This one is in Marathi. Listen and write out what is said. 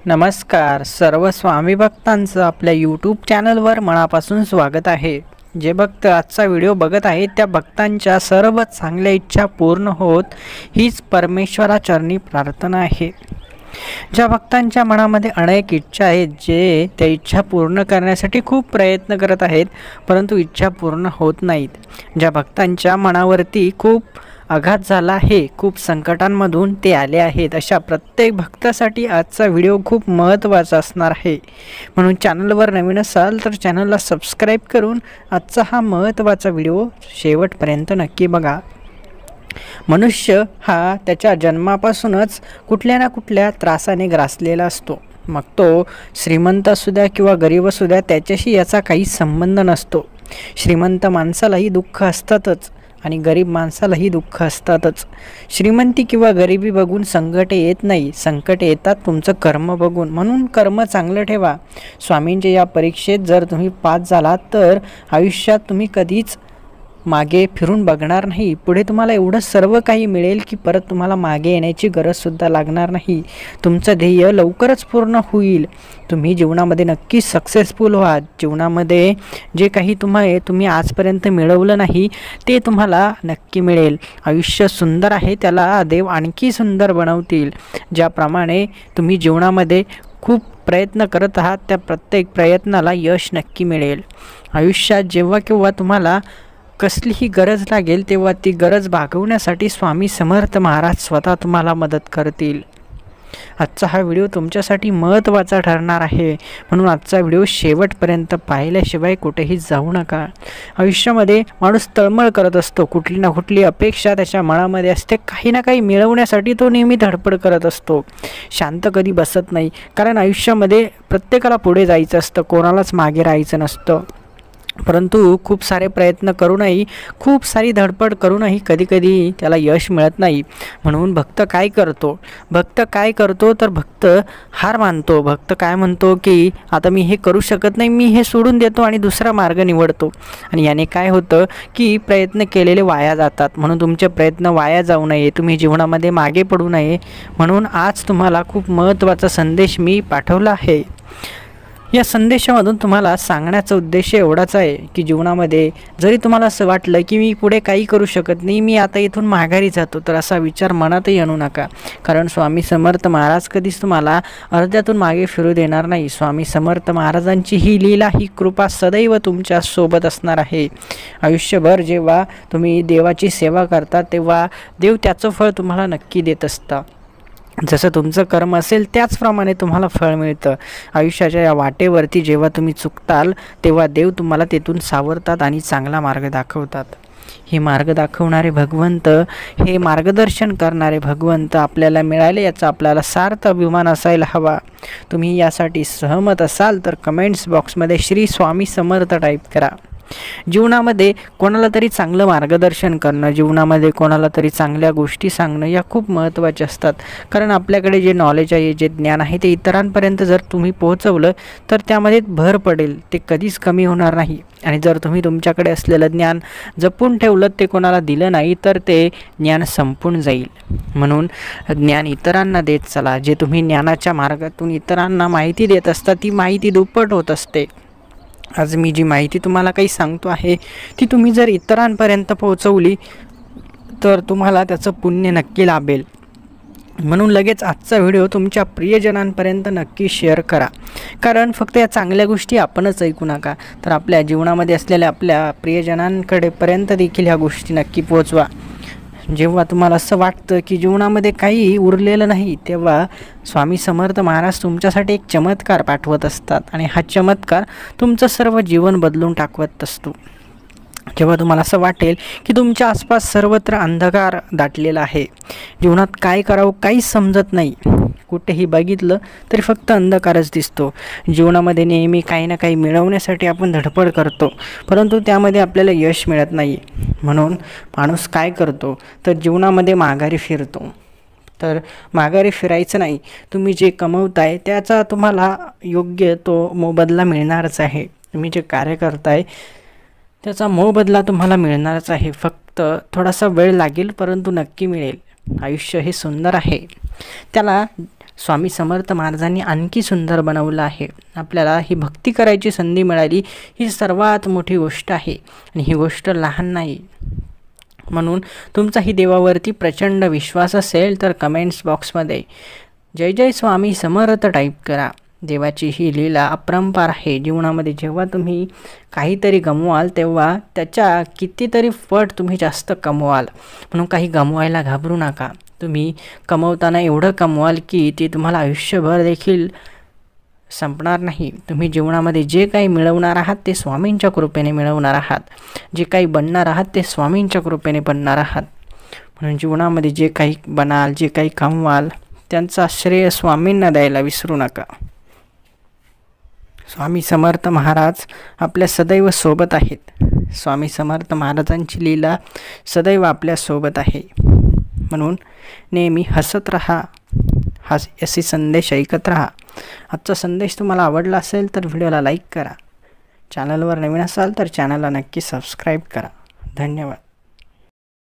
नमस्कार सर्व स्वामी भक्तांचं आपल्या यूट्यूब चॅनलवर मनापासून स्वागत आहे। जे भक्त आजचा व्हिडिओ बघत आहेत त्या भक्तांच्या सर्व चांगल्या इच्छा पूर्ण होत हीच परमेश्वराचरणी प्रार्थना आहे। ज्या भक्तांच्या मनामध्ये अनेक इच्छा आहेत जे त्या इच्छा पूर्ण करण्यासाठी खूप प्रयत्न करत आहेत परंतु इच्छा पूर्ण होत नाहीत, ज्या भक्तांच्या मनावरती खूप आघात झाला आहे, खूप संकटांमधून ते आले आहेत, अशा प्रत्येक भक्तासाठी आजचा व्हिडिओ खूप महत्त्वाचा असणार आहे। म्हणून चॅनलवर नवीन असाल तर चॅनलला सबस्क्राईब करून आजचा हा महत्त्वाचा व्हिडिओ शेवटपर्यंत नक्की बघा। मनुष्य हा त्याच्या जन्मापासूनच कुठल्या ना कुठल्या त्रासाने ग्रासलेला असतो, मग तो श्रीमंत असू द्या किंवा गरीब असू द्या, त्याच्याशी याचा काही संबंध नसतो। श्रीमंत माणसालाही दुःख असतातच आणि गरीब माणसालाही दुःख असतातच। श्रीमंती किंवा गरिबी बघून संकटे येत नाही, संकटे येतात तुमचं कर्म बघून। म्हणून कर्म चांगलं ठेवा। स्वामींच्या या परीक्षेत जर तुम्ही पास झालात तर आयुष्यात तुम्ही कधीच मागे फिरून बघणार नाही। पुढे तुम्हाला एवढं सर्व काही मिळेल की परत तुम्हाला मागे येण्याची गरजसुद्धा लागणार नाही। तुमचं ध्येय लवकरच पूर्ण होईल। तुम्ही जीवनामध्ये नक्की सक्सेसफुल व्हा। जीवनामध्ये जे काही तुम्ही आजपर्यंत मिळवलं नाही ते तुम्हाला नक्की मिळेल। आयुष्य सुंदर आहे, त्याला देव आणखी सुंदर बनवतील। ज्याप्रमाणे तुम्ही जीवनामध्ये खूप प्रयत्न करत आहात त्या प्रत्येक प्रयत्नाला यश नक्की मिळेल। आयुष्यात जेव्हा केव्हा तुम्हाला कसलीही गरज लागेल तेव्हा ती गरज भागवण्यासाठी स्वामी समर्थ महाराज स्वतः तुम्हाला मदत करतील। आजचा हा व्हिडिओ तुमच्यासाठी महत्त्वाचा ठरणार आहे, म्हणून आजचा व्हिडिओ शेवटपर्यंत पाहिल्याशिवाय कुठेही जाऊ नका। आयुष्यामध्ये माणूस तळमळ करत असतो, कुठली ना कुठली अपेक्षा त्याच्या मनामध्ये असते, काही ना काही मिळवण्यासाठी तो नेहमी धडपड करत असतो, शांत कधी बसत नाही। कारण आयुष्यामध्ये प्रत्येकाला पुढे जायचं असतं, कोणालाच मागे राहायचं नसतं। परंतु खूप सारे प्रयत्न करूनही, खूप सारी धडपड करूनही कधीकधी त्याला यश मिळत नाही। म्हणून भक्त काय करतो तर भक्त हार मानतो। भक्त काय म्हणतो की आता मी हे करू शकत नाही, मी हे सोडून देतो आणि दुसरा मार्ग निवडतो। आणि याने काय होतं की प्रयत्न केलेले वाया जातात। म्हणून तुमचे प्रयत्न वाया जाऊ नये, तुम्ही जीवनामध्ये मागे पडू नये, म्हणून आज तुम्हाला खूप महत्त्वाचा संदेश मी पाठवला आहे। या संदेशामधून तुम्हाला सांगण्याचा उद्देश एवढाच आहे की जीवनामध्ये जरी तुम्हाला असं वाटलं की मी पुढे काही करू शकत नाही, मी आता इथून माघारी जातो, तर असा विचार मनातही आणू नका। कारण स्वामी समर्थ महाराज कधीच तुम्हाला अर्ध्यातून मागे फिरू देणार नाही। स्वामी समर्थ महाराजांची ही लीला, ही कृपा सदैव तुमच्या सोबत असणार आहे। आयुष्यभर जेव्हा तुम्ही देवाची सेवा करता तेव्हा देव त्याचं फळ तुम्हाला नक्की देत असतं। जसं तुमचं कर्म असेल त्याचप्रमाणे तुम्हाला फळ मिळतं। आयुष्याच्या या वाटेवरती जेव्हा तुम्ही चुकताल तेव्हा देव तुम्हाला तेथून सावरतात आणि चांगला मार्ग दाखवतात। हे मार्ग दाखवणारे भगवंत, हे मार्गदर्शन करणारे भगवंत आपल्याला मिळाले याचा आपल्याला सार्थ अभिमान असायला हवा। तुम्ही यासाठी सहमत असाल तर कमेंट्स बॉक्समध्ये श्री स्वामी समर्थ टाईप करा। जीवनामध्ये कोणाला तरी चांगलं मार्गदर्शन करणं, जीवनामध्ये कोणाला तरी चांगल्या गोष्टी सांगणं या खूप महत्त्वाच्या असतात। कारण आपल्याकडे जे नॉलेज आहे, जे ज्ञान आहे ते इतरांपर्यंत जर तुम्ही पोहोचवलं तर त्यामध्ये भर पडेल, ते कधीच कमी होणार नाही। आणि जर तुम्ही तुमच्याकडे असलेलं ज्ञान जपून ठेवलं, ते कोणाला दिलं नाही तर ते ज्ञान संपून जाईल। म्हणून ज्ञान इतरांना देत चला। जे तुम्ही ज्ञानाच्या मार्गातून इतरांना माहिती देत असता ती माहिती दुप्पट होत असते। आज मी जी माहिती तुम्हाला काही सांगतो आहे ती तुम्ही जर इतरांपर्यंत पोहोचवली तर तुम्हाला त्याचं पुण्य नक्की लाभेल। म्हणून लगेच आजचा व्हिडिओ तुमच्या प्रियजनांपर्यंत नक्की शेअर करा। कारण फक्त या चांगल्या गोष्टी आपणच ऐकू नका, तर आपल्या जीवनामध्ये असलेल्या आपल्या प्रियजनांकडेपर्यंत देखील ह्या गोष्टी नक्की पोहोचवा। जेव्हा तुम्हाला असं वाटतं की जीवनामध्ये काही उरलेलं नाही तेव्हा स्वामी समर्थ महाराज तुमच्यासाठी एक चमत्कार पाठवत असतात आणि हा चमत्कार तुमचं सर्व जीवन बदलून टाकवत असतो। जेव्हा तुम्हाला असं वाटेल की तुमच्या आसपास सर्वत्र अंधकार दाटलेला आहे, जीवनात काय करावं काहीच समजत नाही, कुठेही बघितलं तरी फक्त अंधकारच दिसतो, जीवनामध्ये नेहमी काही ना काही मिळवण्यासाठी आपण धडपड करतो परंतु त्यामध्ये आपल्याला यश मिळत नाही, म्हणून माणूस काय करतो तर जीवनामध्ये माघारी फिरतो। तर माघारी फिरायचं नाही, तुम्ही जे कमवताय त्याचा तुम्हाला योग्य तो मोबदला मिळणारच आहे। तुम्ही जे कार्य करताय त्याचा मोबदला तुम्हाला मिळणारच आहे, फक्त थोडासा वेळ लागेल परंतु नक्की मिळेल। आयुष्य हे सुंदर आहे, त्याला स्वामी समर्थ महाराजांनी आणखी सुंदर बनवलं आहे. आपल्याला ही भक्ती करायची संधी मिळाली ही सर्वात मोठी गोष्ट आहे आणि ही गोष्ट लहान नाही. म्हणून तुमचाही देवावरती प्रचंड विश्वास असेल तर कमेंट्स बॉक्समध्ये जय जय स्वामी समर्थ टाईप करा. देवाची ही लीला अपरंपार आहे. जीवनामध्ये जेव्हा तुम्ही काहीतरी गमवाल तेव्हा त्याच्या कितीतरी पट तुम्ही जास्त कमवाल. म्हणून काही गमवायला घाबरू नका. तुम्ही कमवताना एवढं कमवाल की ते तुम्हाला आयुष्यभर देखील संपणार नाही. तुम्ही जीवनामध्ये जे काही मिळवणार आहात ते स्वामींच्या कृपेने मिळवणार आहात. जे काही बनणार आहात ते स्वामींच्या कृपेने बनणार आहात. म्हणून जीवनामध्ये जे काही बनाल, जे काही कमवाल त्यांचा श्रेय स्वामींना द्यायला विसरू नका. स्वामी समर्थ महाराज आपल्या सदैव सोबत आहेत. स्वामी समर्थ महाराजांची लीला सदैव आपल्या सोबत आहे. म्हणून नेहमी हसत राहा, असे संदेश ऐकत राहा. आजचा संदेश तुम्हाला आवडला असेल तर व्हिडिओला लाईक करा. चॅनलवर नवीन असाल तर चॅनलला नक्की सबस्क्राईब करा. धन्यवाद.